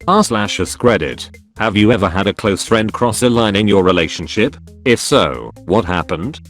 r/AskReddit. Have you ever had a close friend cross a line in your relationship? If so, what happened?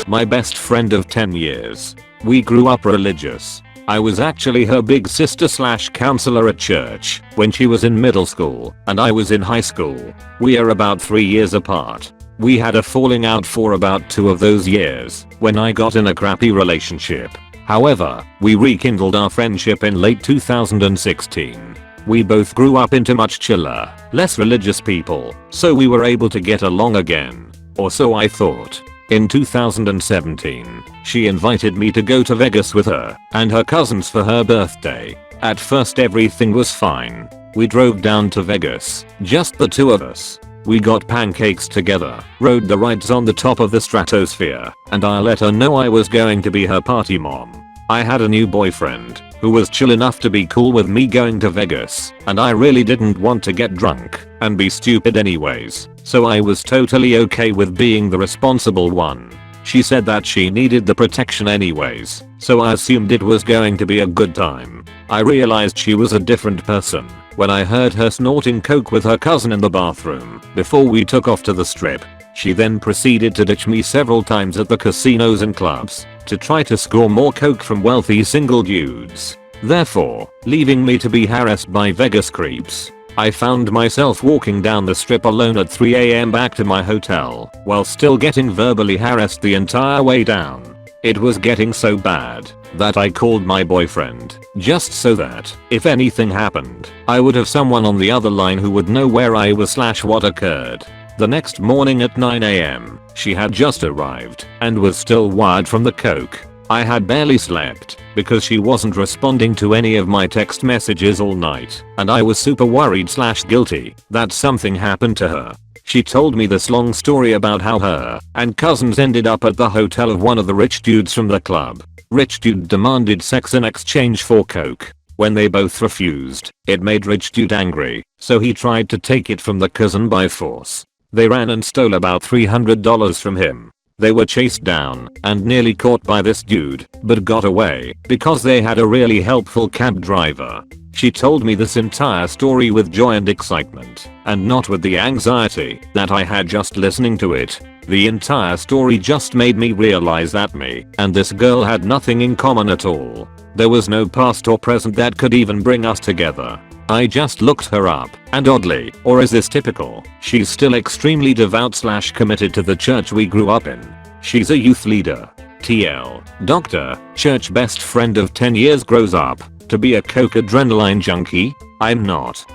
My best friend of 10 years. We grew up religious. I was actually her big sister / counselor at church when she was in middle school and I was in high school. We are about 3 years apart. We had a falling out for about 2 of those years when I got in a crappy relationship. However, we rekindled our friendship in late 2016. We both grew up into much chiller, less religious people, so we were able to get along again. Or so I thought. In 2017, she invited me to go to Vegas with her and her cousins for her birthday. At first everything was fine. We drove down to Vegas, just the two of us. We got pancakes together, rode the rides on the top of the stratosphere, and I let her know I was going to be her party mom. I had a new boyfriend who was chill enough to be cool with me going to Vegas, and I really didn't want to get drunk and be stupid anyways, so I was totally okay with being the responsible one. She said that she needed the protection anyways, so I assumed it was going to be a good time. I realized she was a different person when I heard her snorting coke with her cousin in the bathroom before we took off to the strip. She then proceeded to ditch me several times at the casinos and clubs to try to score more coke from wealthy single dudes, therefore leaving me to be harassed by Vegas creeps. I found myself walking down the strip alone at 3 AM back to my hotel while still getting verbally harassed the entire way down. It was getting so bad that I called my boyfriend just so that if anything happened, I would have someone on the other line who would know where I was / what occurred. The next morning at 9 AM, she had just arrived and was still wired from the coke. I had barely slept because she wasn't responding to any of my text messages all night, and I was super worried / guilty that something happened to her. She told me this long story about how her and cousins ended up at the hotel of one of the rich dudes from the club. Rich dude demanded sex in exchange for coke. When they both refused, it made rich dude angry, so he tried to take it from the cousin by force. They ran and stole about $300 from him. They were chased down and nearly caught by this dude, but got away because they had a really helpful cab driver. She told me this entire story with joy and excitement, and not with the anxiety that I had just listening to it. The entire story just made me realize that me and this girl had nothing in common at all. There was no past or present that could even bring us together. I just looked her up, and oddly, or is this typical, she's still extremely devout / committed to the church we grew up in. She's a youth leader. TL, doctor, church best friend of 10 years grows up to be a coke adrenaline junkie? I'm not.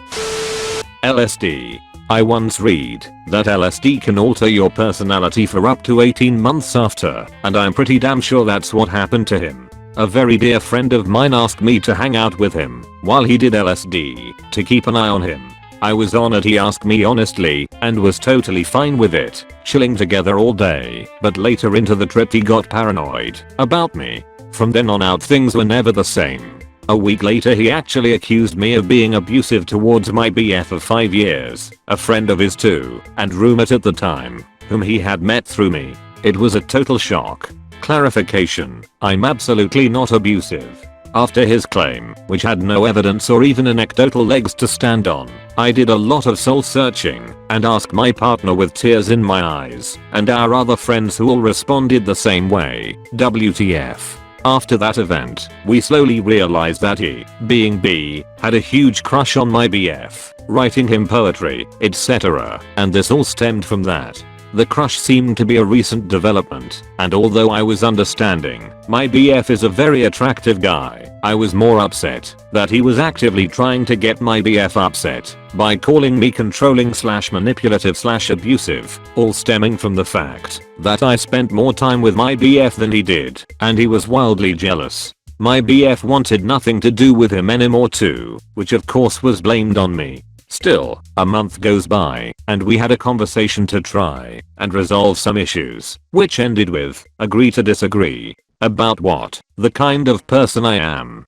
LSD. I once read that LSD can alter your personality for up to 18 months after, and I'm pretty damn sure that's what happened to him. A very dear friend of mine asked me to hang out with him while he did LSD to keep an eye on him. I was honored he asked me honestly and was totally fine with it, chilling together all day, but later into the trip he got paranoid about me. From then on out things were never the same. A week later he actually accused me of being abusive towards my BF of 5 years, a friend of his too, and roommate at the time, whom he had met through me. It was a total shock. Clarification, I'm absolutely not abusive. After his claim, which had no evidence or even anecdotal legs to stand on, I did a lot of soul searching and asked my partner with tears in my eyes, and our other friends who all responded the same way, WTF. After that event, we slowly realized that he, being B, had a huge crush on my BF, writing him poetry, etc., and this all stemmed from that. The crush seemed to be a recent development, and although I was understanding, my BF is a very attractive guy, I was more upset that he was actively trying to get my BF upset by calling me controlling / manipulative / abusive, all stemming from the fact that I spent more time with my BF than he did, and he was wildly jealous. My BF wanted nothing to do with him anymore too, which of course was blamed on me. Still, a month goes by, and we had a conversation to try and resolve some issues, which ended with agree to disagree. About what? The kind of person I am.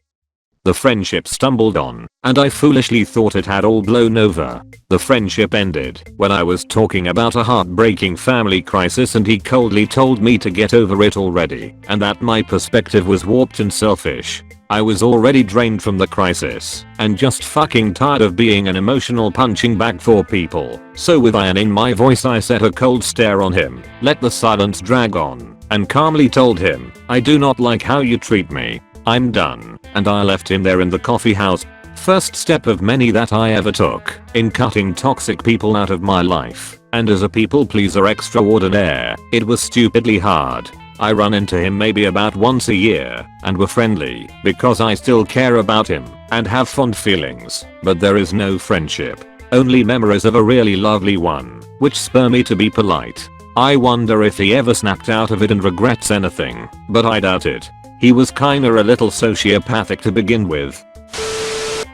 The friendship stumbled on, and I foolishly thought it had all blown over. The friendship ended when I was talking about a heartbreaking family crisis and he coldly told me to get over it already, and that my perspective was warped and selfish. I was already drained from the crisis and just fucking tired of being an emotional punching bag for people. So with iron in my voice I set a cold stare on him, let the silence drag on, and calmly told him, I do not like how you treat me. I'm done. And I left him there in the coffee house. First step of many that I ever took in cutting toxic people out of my life. And as a people pleaser extraordinaire, it was stupidly hard. I run into him maybe about once a year, and we're friendly because I still care about him and have fond feelings, but there is no friendship. Only memories of a really lovely one, which spur me to be polite. I wonder if he ever snapped out of it and regrets anything, but I doubt it. He was kinda a little sociopathic to begin with.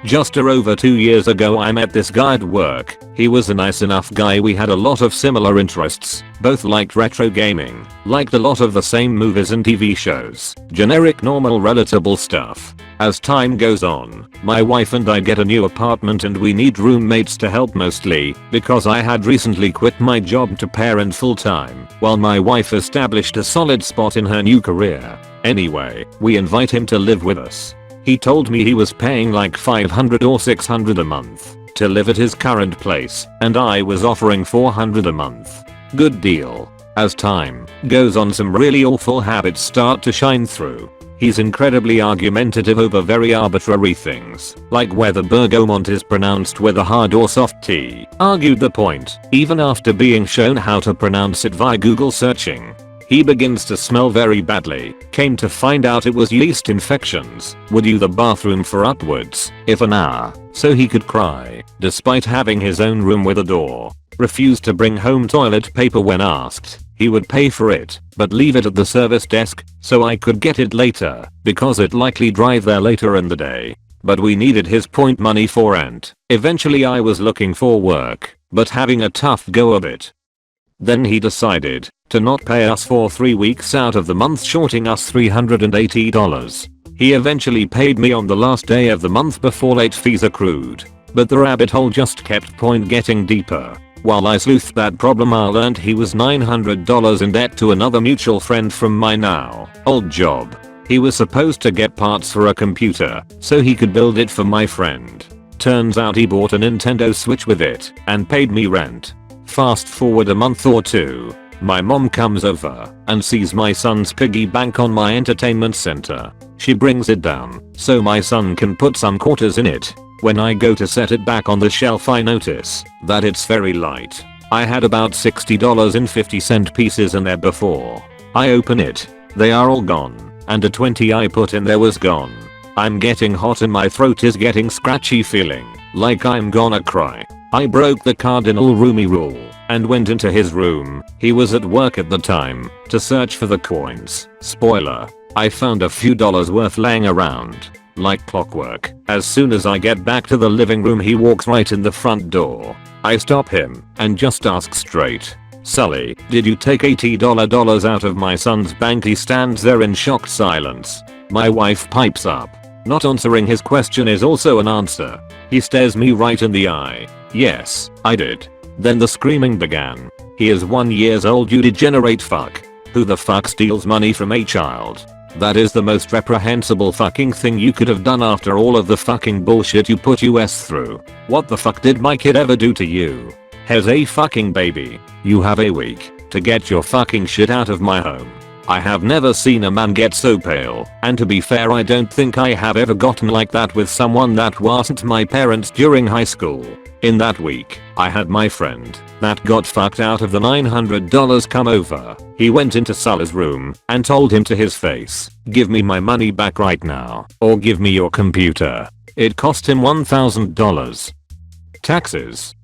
Just over 2 years ago I met this guy at work. He was a nice enough guy, we had a lot of similar interests, both liked retro gaming, liked a lot of the same movies and TV shows, generic normal relatable stuff. As time goes on, my wife and I get a new apartment and we need roommates to help mostly because I had recently quit my job to parent full time while my wife established a solid spot in her new career. Anyway, we invite him to live with us. He told me he was paying like $500 or $600 a month to live at his current place, and I was offering $400 a month. Good deal. As time goes on, some really awful habits start to shine through. He's incredibly argumentative over very arbitrary things, like whether bergamot is pronounced with a hard or soft T. Argued the point, even after being shown how to pronounce it via Google searching. He begins to smell very badly, came to find out it was yeast infections, would use the bathroom for upwards if an hour, so he could cry, despite having his own room with a door. Refused to bring home toilet paper when asked. He would pay for it, but leave it at the service desk so I could get it later, because it likely drive there later in the day. But we needed his point money for rent. Eventually I was looking for work, but having a tough go of it. Then he decided to not pay us for 3 weeks out of the month, shorting us $380. He eventually paid me on the last day of the month before late fees accrued, but the rabbit hole just kept getting deeper. While I sleuthed that problem, I learned he was $900 in debt to another mutual friend from my now old job. He was supposed to get parts for a computer so he could build it for my friend. Turns out he bought a Nintendo Switch with it and paid me rent. Fast forward a month or two, my mom comes over and sees my son's piggy bank on my entertainment center. She brings it down so my son can put some quarters in it. When I go to set it back on the shelf, I notice that it's very light. I had about $60.50 pieces in there before. I open it, they are all gone, and a 20 I put in there was gone. I'm getting hot and my throat is getting scratchy, feeling like I'm gonna cry. I broke the cardinal roomie rule and went into his room. He was at work at the time to search for the coins. Spoiler, I found a few dollars worth laying around. Like clockwork, as soon as I get back to the living room he walks right in the front door. I stop him and just ask straight, Sully, did you take $80 out of my son's bank? He stands there in shocked silence. My wife pipes up. Not answering his question is also an answer. He stares me right in the eye. Yes, I did. Then the screaming began. He is 1 year old, you degenerate fuck. Who the fuck steals money from a child? That is the most reprehensible fucking thing you could have done after all of the fucking bullshit you put us through. What the fuck did my kid ever do to you? Has a fucking baby. You have a week to get your fucking shit out of my home. I have never seen a man get so pale, and to be fair, I don't think I have ever gotten like that with someone that wasn't my parents during high school. In that week, I had my friend that got fucked out of the $900 come over. He went into Sully's room and told him to his face, give me my money back right now, or give me your computer. It cost him $1,000. Taxes.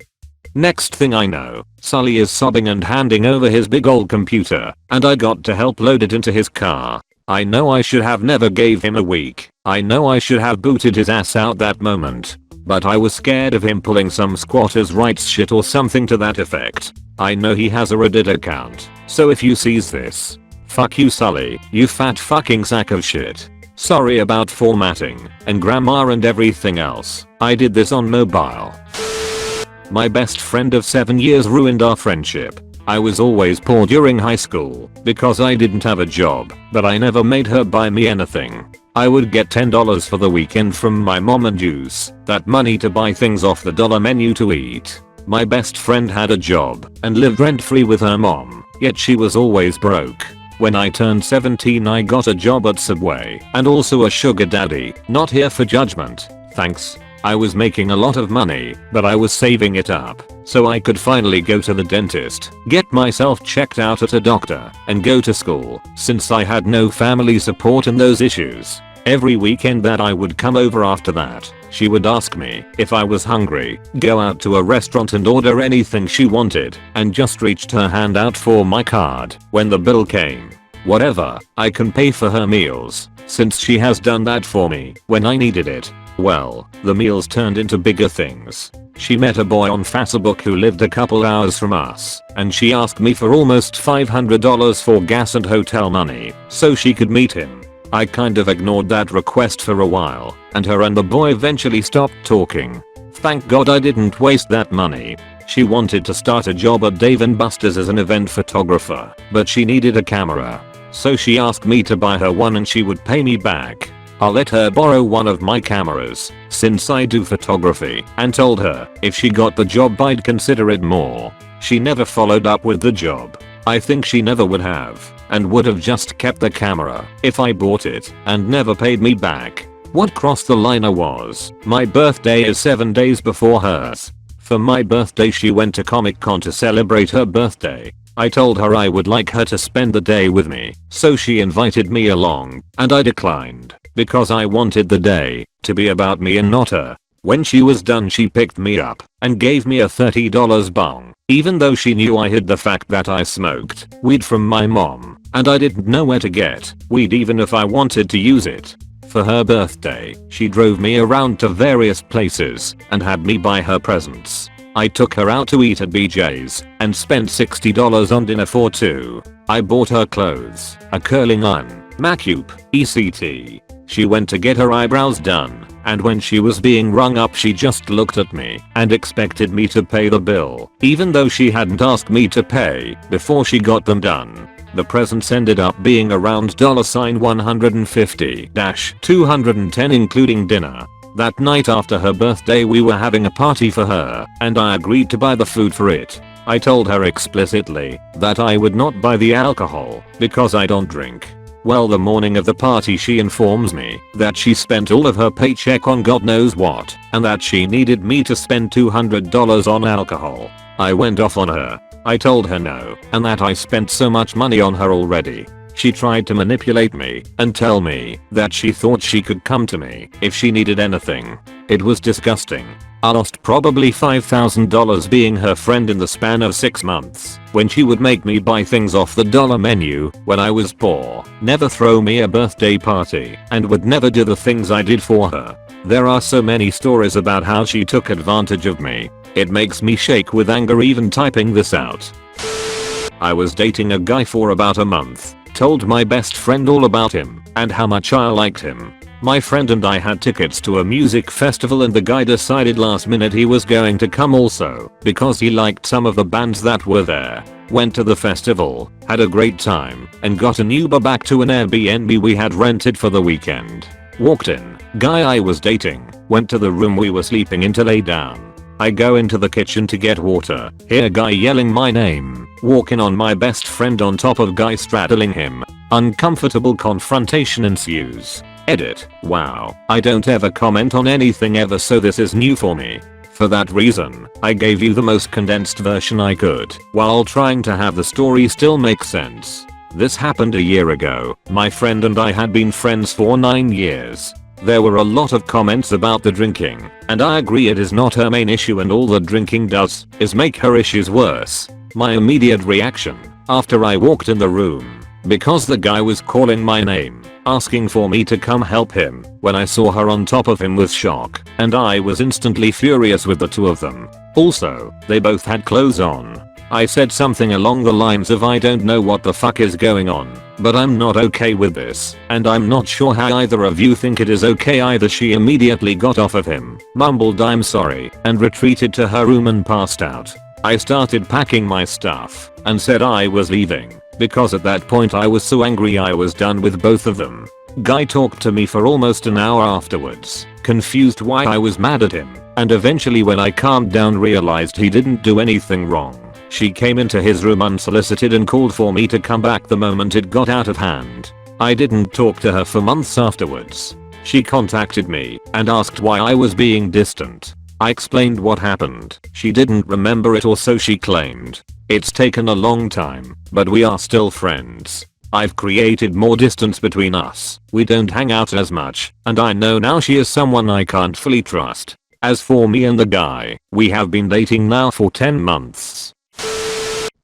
Next thing I know, Sully is sobbing and handing over his big old computer, and I got to help load it into his car. I know I should have never gave him a week. I know I should have booted his ass out that moment. But I was scared of him pulling some squatters' rights shit or something to that effect. I know he has a Reddit account, so if you sees this, fuck you Sully, you fat fucking sack of shit. Sorry about formatting and grammar and everything else. I did this on mobile. My best friend of 7 years ruined our friendship. I was always poor during high school because I didn't have a job, but I never made her buy me anything. I would get $10 for the weekend from my mom and use that money to buy things off the dollar menu to eat. My best friend had a job and lived rent-free with her mom, yet she was always broke. When I turned 17 I got a job at Subway and also a sugar daddy, not here for judgment, thanks. I was making a lot of money, but I was saving it up so I could finally go to the dentist, get myself checked out at a doctor, and go to school since I had no family support in those issues. Every weekend that I would come over after that, she would ask me if I was hungry, go out to a restaurant and order anything she wanted, and just reached her hand out for my card when the bill came. Whatever, I can pay for her meals, since she has done that for me when I needed it. Well, the meals turned into bigger things. She met a boy on Facebook who lived a couple hours from us, and she asked me for almost $500 for gas and hotel money so she could meet him. I kind of ignored that request for a while, and her and the boy eventually stopped talking. Thank God I didn't waste that money. She wanted to start a job at Dave & Buster's as an event photographer, but she needed a camera. So she asked me to buy her one and she would pay me back. I'll let her borrow one of my cameras, since I do photography, and told her if she got the job I'd consider it more. She never followed up with the job. I think she never would have, and would have just kept the camera if I bought it and never paid me back. What crossed the line was, my birthday is 7 days before hers. For my birthday she went to Comic-Con to celebrate her birthday. I told her I would like her to spend the day with me, so she invited me along, and I declined, because I wanted the day to be about me and not her. When she was done she picked me up and gave me a $30 bong, even though she knew I hid the fact that I smoked weed from my mom, and I didn't know where to get weed even if I wanted to use it. For her birthday, she drove me around to various places and had me buy her presents. I took her out to eat at BJ's and spent $60 on dinner for two. I bought her clothes, a curling iron, Macup, ECT. She went to get her eyebrows done, and when she was being rung up she just looked at me and expected me to pay the bill, even though she hadn't asked me to pay before she got them done. The presents ended up being around $150-210 including dinner. That night after her birthday we were having a party for her, and I agreed to buy the food for it. I told her explicitly that I would not buy the alcohol because I don't drink. Well, the morning of the party she informs me that she spent all of her paycheck on God knows what, and that she needed me to spend $200 on alcohol. I went off on her. I told her no, and that I spent so much money on her already. She tried to manipulate me and tell me that she thought she could come to me if she needed anything. It was disgusting. I lost probably $5,000 being her friend in the span of 6 months when she would make me buy things off the dollar menu when I was poor, never throw me a birthday party, and would never do the things I did for her. There are so many stories about how she took advantage of me. It makes me shake with anger even typing this out. I was dating a guy for about a month. Told my best friend all about him and how much I liked him. My friend and I had tickets to a music festival and the guy decided last minute he was going to come also because he liked some of the bands that were there. Went to the festival, had a great time, and got an Uber back to an Airbnb we had rented for the weekend. Walked in, guy I was dating, went to the room we were sleeping in to lay down. I go into the kitchen to get water, hear guy yelling my name, walk in on my best friend on top of guy straddling him. Uncomfortable confrontation ensues. Edit. Wow, I don't ever comment on anything ever, so this is new for me. For that reason, I gave you the most condensed version I could, while trying to have the story still make sense. This happened a year ago. My friend and I had been friends for 9 years. There were a lot of comments about the drinking, and I agree it is not her main issue and all the drinking does is make her issues worse. My immediate reaction, after I walked in the room, because the guy was calling my name, asking for me to come help him, when I saw her on top of him was shock, and I was instantly furious with the two of them. Also, they both had clothes on. I said something along the lines of I don't know what the fuck is going on, but I'm not okay with this, and I'm not sure how either of you think it is okay either. She immediately got off of him, mumbled I'm sorry, and retreated to her room and passed out. I started packing my stuff and said I was leaving, because at that point I was so angry I was done with both of them. Guy talked to me for almost an hour afterwards, confused why I was mad at him, and eventually when I calmed down realized he didn't do anything wrong. She came into his room unsolicited and called for me to come back the moment it got out of hand. I didn't talk to her for months afterwards. She contacted me and asked why I was being distant. I explained what happened. She didn't remember it, or so she claimed. It's taken a long time, but we are still friends. I've created more distance between us. We don't hang out as much, and I know now she is someone I can't fully trust. As for me and the guy, we have been dating now for 10 months.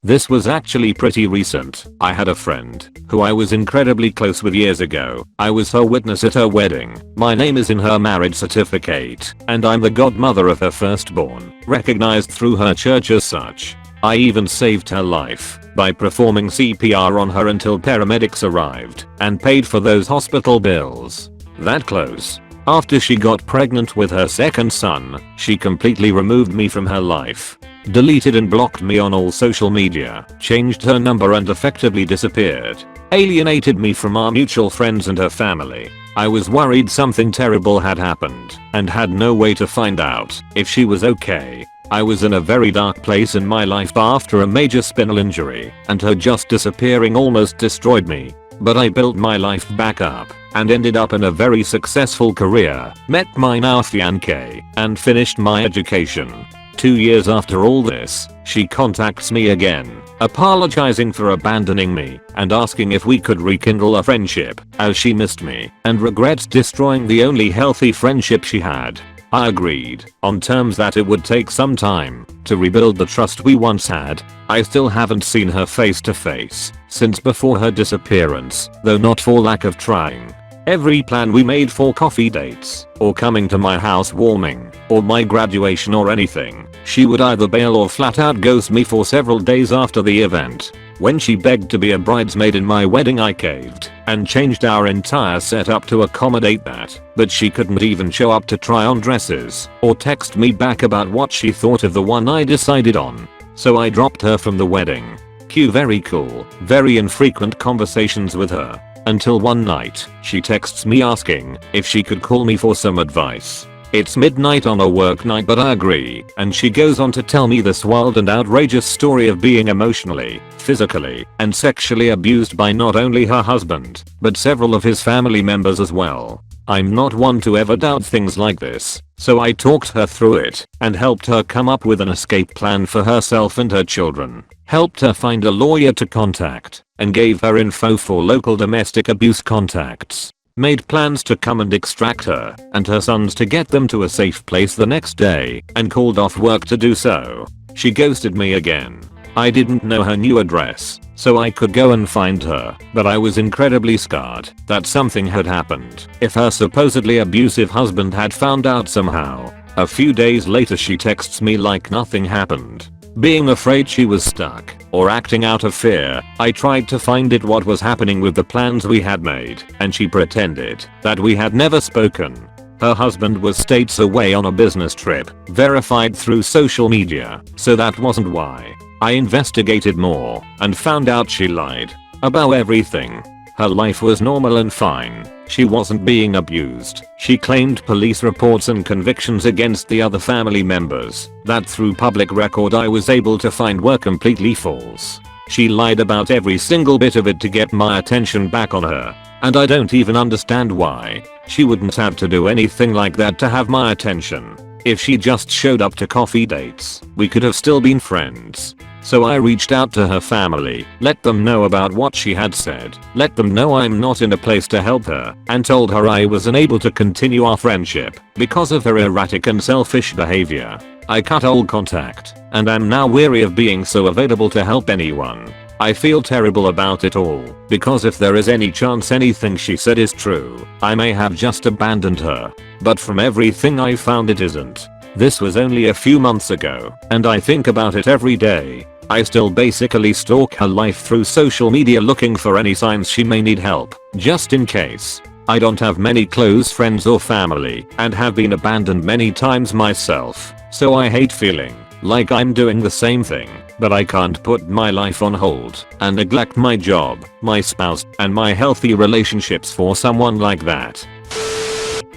This was actually pretty recent. I had a friend who I was incredibly close with years ago. I was her witness at her wedding. My name is in her marriage certificate, and I'm the godmother of her firstborn, recognized through her church as such. I even saved her life by performing CPR on her until paramedics arrived and paid for those hospital bills. That close. After she got pregnant with her second son, she completely removed me from her life. Deleted and blocked me on all social media, changed her number and effectively disappeared. Alienated me from our mutual friends and her family. I was worried something terrible had happened and had no way to find out if she was okay. I was in a very dark place in my life after a major spinal injury, and her just disappearing almost destroyed me. But I built my life back up and ended up in a very successful career, met my now fiancé, and finished my education. 2 years after all this, she contacts me again, apologizing for abandoning me and asking if we could rekindle a friendship, as she missed me and regrets destroying the only healthy friendship she had. I agreed, on terms that it would take some time to rebuild the trust we once had. I still haven't seen her face to face since before her disappearance, though not for lack of trying. Every plan we made for coffee dates, or coming to my house warming, or my graduation or anything, she would either bail or flat out ghost me for several days after the event. When she begged to be a bridesmaid in my wedding, I caved and changed our entire setup to accommodate that, but she couldn't even show up to try on dresses or text me back about what she thought of the one I decided on. So I dropped her from the wedding. Cue very cool, very infrequent conversations with her. Until one night, she texts me asking if she could call me for some advice. It's midnight on a work night, but I agree, and she goes on to tell me this wild and outrageous story of being emotionally, physically, and sexually abused by not only her husband, but several of his family members as well. I'm not one to ever doubt things like this, so I talked her through it and helped her come up with an escape plan for herself and her children. Helped her find a lawyer to contact and gave her info for local domestic abuse contacts. Made plans to come and extract her and her sons to get them to a safe place the next day, and called off work to do so. She ghosted me again. I didn't know her new address, so I could go and find her, but I was incredibly scarred that something had happened if her supposedly abusive husband had found out somehow. A few days later she texts me like nothing happened. Being afraid she was stuck or acting out of fear, I tried to find out what was happening with the plans we had made, and she pretended that we had never spoken. Her husband was states away on a business trip, verified through social media, so that wasn't why. I investigated more and found out she lied about everything. Her life was normal and fine. She wasn't being abused. She claimed police reports and convictions against the other family members that through public record I was able to find were completely false. She lied about every single bit of it to get my attention back on her, and I don't even understand why. She wouldn't have to do anything like that to have my attention. If she just showed up to coffee dates, we could have still been friends. So I reached out to her family, let them know about what she had said, let them know I'm not in a place to help her, and told her I was unable to continue our friendship because of her erratic and selfish behavior. I cut all contact, and am now weary of being so available to help anyone. I feel terrible about it all, because if there is any chance anything she said is true, I may have just abandoned her. But from everything I found it isn't. This was only a few months ago, and I think about it every day. I still basically stalk her life through social media looking for any signs she may need help, just in case. I don't have many close friends or family and have been abandoned many times myself, so I hate feeling like I'm doing the same thing. but I can't put my life on hold and neglect my job, my spouse, and my healthy relationships for someone like that.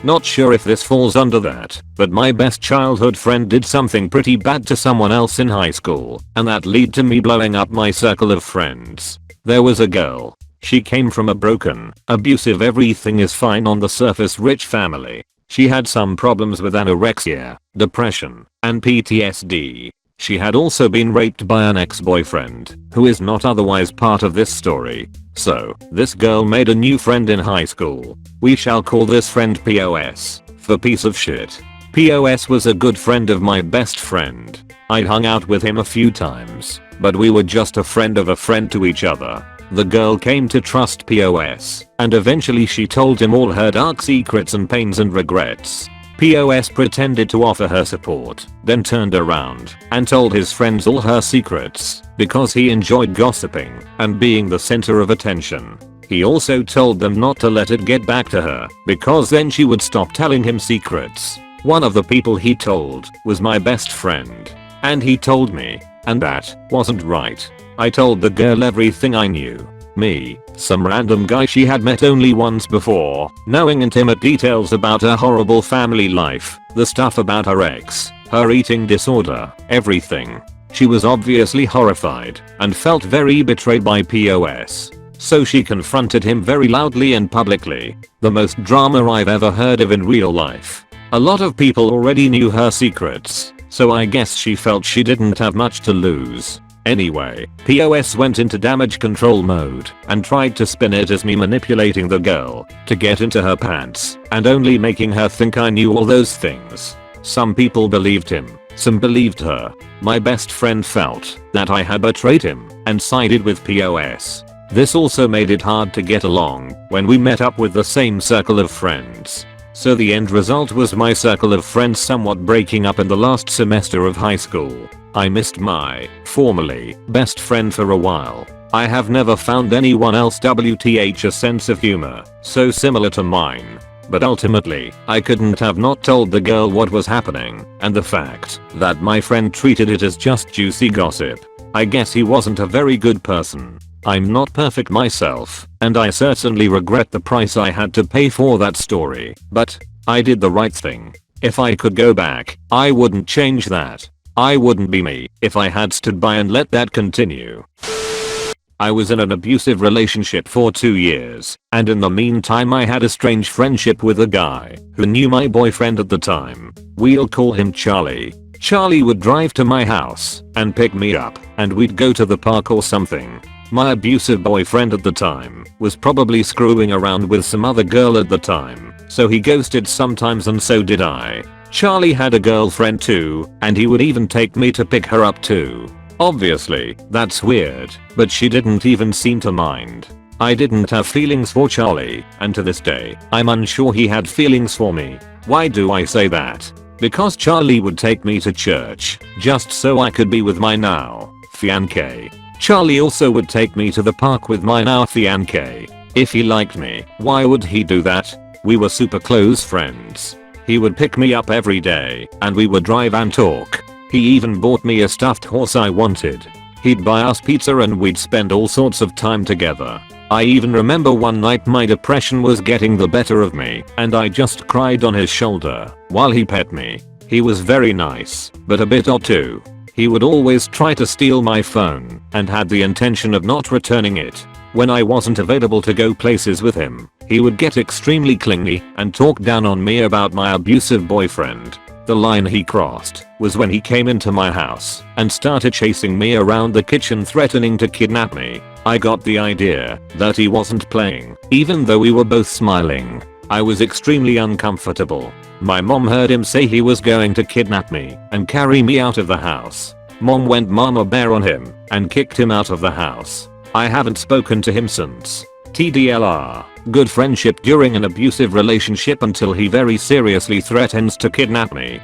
Not sure if this falls under that, but my best childhood friend did something pretty bad to someone else in high school, and that led to me blowing up my circle of friends. There was a girl. She came from a broken, abusive everything is fine on the surface rich family. She had some problems with anorexia, depression, and PTSD. She had also been raped by an ex-boyfriend, who is not otherwise part of this story. So, this girl made a new friend in high school. We shall call this friend POS, for piece of shit. POS was a good friend of my best friend. I'd hung out with him a few times, but we were just a friend of a friend to each other. The girl came to trust POS, and eventually she told him all her dark secrets and pains and regrets. POS pretended to offer her support, then turned around and told his friends all her secrets because he enjoyed gossiping and being the center of attention. He also told them not to let it get back to her because then she would stop telling him secrets. One of the people he told was my best friend, and he told me, and that wasn't right. I told the girl everything I knew. Me, some random guy she had met only once before, knowing intimate details about her horrible family life, the stuff about her ex, her eating disorder, everything. She was obviously horrified and felt very betrayed by POS. So she confronted him very loudly and publicly. The most drama I've ever heard of in real life. A lot of people already knew her secrets, so I guess she felt she didn't have much to lose. Anyway, POS went into damage control mode and tried to spin it as me manipulating the girl to get into her pants and only making her think I knew all those things. Some people believed him, some believed her. My best friend felt that I had betrayed him and sided with POS. This also made it hard to get along when we met up with the same circle of friends. So the end result was my circle of friends somewhat breaking up in the last semester of high school. I missed my, formerly, best friend for a while. I have never found anyone else WTH a sense of humor so similar to mine. But ultimately, I couldn't have not told the girl what was happening, and the fact that my friend treated it as just juicy gossip. I guess he wasn't a very good person. I'm not perfect myself, and I certainly regret the price I had to pay for that story, but I did the right thing. If I could go back, I wouldn't change that. I wouldn't be me if I had stood by and let that continue. I was in an abusive relationship for 2 years, and in the meantime I had a strange friendship with a guy who knew my boyfriend at the time. We'll call him Charlie. Charlie would drive to my house and pick me up, and we'd go to the park or something. My abusive boyfriend at the time was probably screwing around with some other girl at the time, so he ghosted sometimes and so did I. Charlie had a girlfriend too, and he would even take me to pick her up too. Obviously, that's weird, but she didn't even seem to mind. I didn't have feelings for Charlie, and to this day, I'm unsure he had feelings for me. Why do I say that? Because Charlie would take me to church, just so I could be with my now fiancé. Charlie also would take me to the park with my now fiancé. If he liked me, why would he do that? We were super close friends. He would pick me up every day, and we would drive and talk. He even bought me a stuffed horse I wanted. He'd buy us pizza and we'd spend all sorts of time together. I even remember one night my depression was getting the better of me, and I just cried on his shoulder while he pet me. He was very nice, but a bit odd too. He would always try to steal my phone and had the intention of not returning it. When I wasn't available to go places with him, he would get extremely clingy and talk down on me about my abusive boyfriend. The line he crossed was when he came into my house and started chasing me around the kitchen threatening to kidnap me. I got the idea that he wasn't playing, even though we were both smiling. I was extremely uncomfortable. My mom heard him say he was going to kidnap me and carry me out of the house. Mom went mama bear on him and kicked him out of the house. I haven't spoken to him since. TDLR, good friendship during an abusive relationship until he very seriously threatens to kidnap me.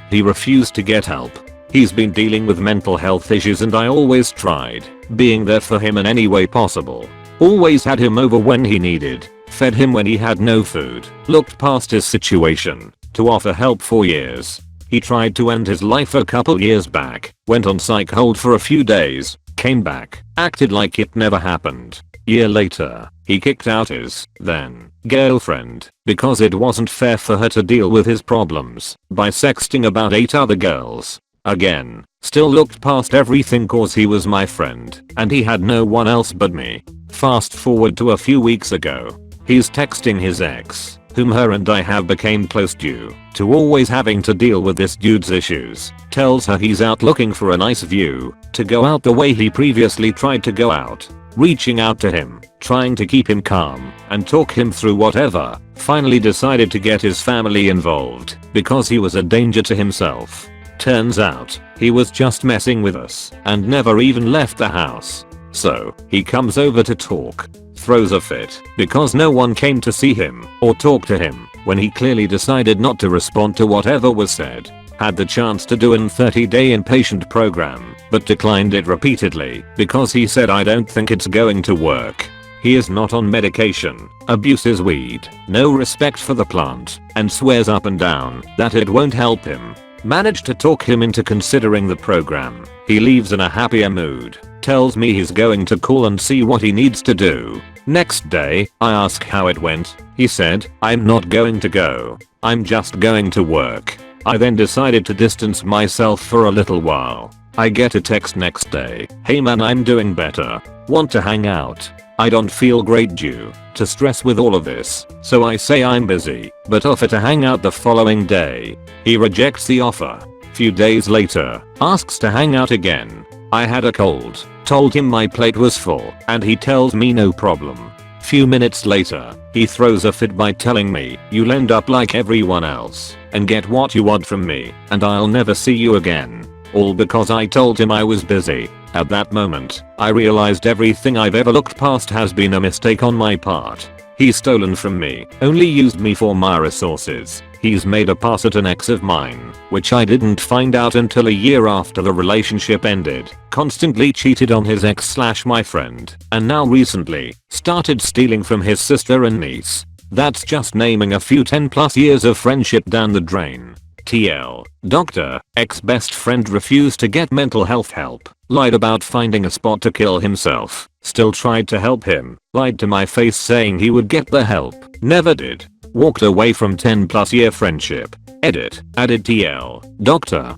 He refused to get help. He's been dealing with mental health issues and I always tried being there for him in any way possible. Always had him over when he needed, fed him when he had no food, looked past his situation to offer help for years. He tried to end his life a couple years back, went on psych hold for a few days, came back, acted like it never happened. Year later, he kicked out his then girlfriend because it wasn't fair for her to deal with his problems by sexting about 8 other girls. Again, still looked past everything cause he was my friend and he had no one else but me. Fast forward to a few weeks ago. He's texting his ex, whom her and I have became close due to always having to deal with this dude's issues. Tells her he's out looking for a nice view to go out the way he previously tried to go out. Reaching out to him, trying to keep him calm and talk him through whatever, finally decided to get his family involved because he was a danger to himself. Turns out, he was just messing with us and never even left the house. So, he comes over to talk, throws a fit because no one came to see him or talk to him when he clearly decided not to respond to whatever was said. Had the chance to do an 30-day inpatient program, but declined it repeatedly because he said I don't think it's going to work. He is not on medication, abuses weed, no respect for the plant, and swears up and down that it won't help him. Managed to talk him into considering the program. He leaves in a happier mood, tells me he's going to call and see what he needs to do. Next day, I ask how it went. He said, I'm not going to go. I'm just going to work. I then decided to distance myself for a little while. I get a text next day. Hey man, I'm doing better. Want to hang out? I don't feel great due to stress with all of this, so I say I'm busy, but offer to hang out the following day. He rejects the offer. Few days later, asks to hang out again. I had a cold, told him my plate was full, and he tells me no problem. Few minutes later, he throws a fit by telling me, you'll end up like everyone else and get what you want from me and I'll never see you again. All because I told him I was busy. At that moment, I realized everything I've ever looked past has been a mistake on my part. He's stolen from me, only used me for my resources. He's made a pass at an ex of mine, which I didn't find out until a year after the relationship ended. Constantly cheated on his ex/my friend, and now recently, started stealing from his sister and niece. That's just naming a few 10+ years of friendship down the drain. TL. Doctor, ex-best friend refused to get mental health help, lied about finding a spot to kill himself, still tried to help him, lied to my face saying he would get the help, never did. Walked away from 10+ year friendship. Edit. Added TL. Doctor.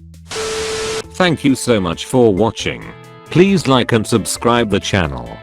Thank you so much for watching. Please like and subscribe the channel.